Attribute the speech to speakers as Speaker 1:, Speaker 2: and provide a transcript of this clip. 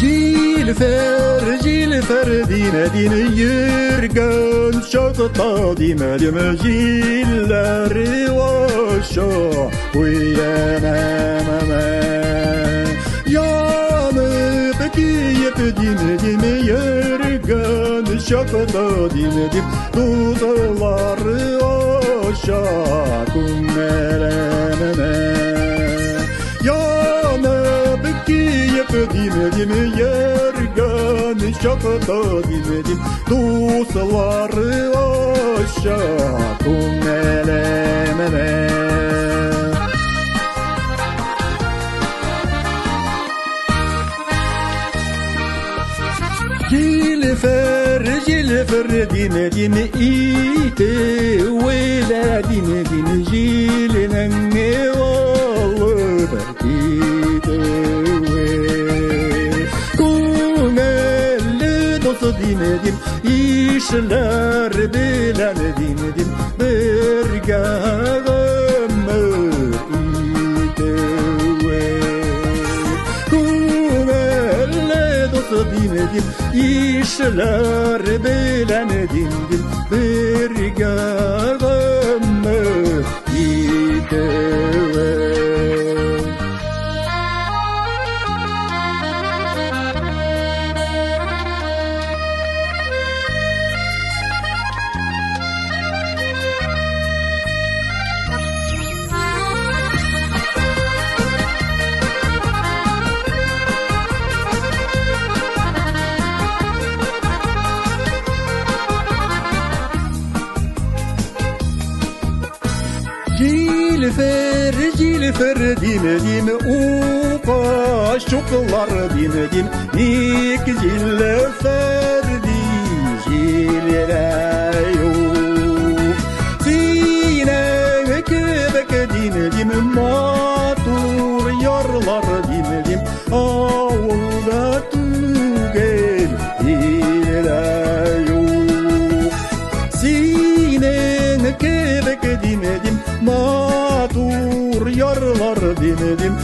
Speaker 1: Cilfer dine dine yürgen şakta dime dime jilleri vaşa uyanememe yanıp kiyip dime dime yürgen şakta dime dim tuzaları vaşa kummelememe yanıp kiyip dime dime yürgen şakta dime dim tuzaları vaşa kummelememe Cilfer dine dine ite Vela dine dine jilinen evalı Berkite ve Kunelli dostu dine din İşler bilen dine din Bergağımır ite ve Kunelli dostu dine din İşler bilen dindim bir gağımı gidever. Cilfer dine dine uqa şoklar dine din nik cilfer di jilerayo Sine kebek dine dine matur yarlar dine din avulda tugel jilerayo Sine kebek dine din matur yarlar dinedim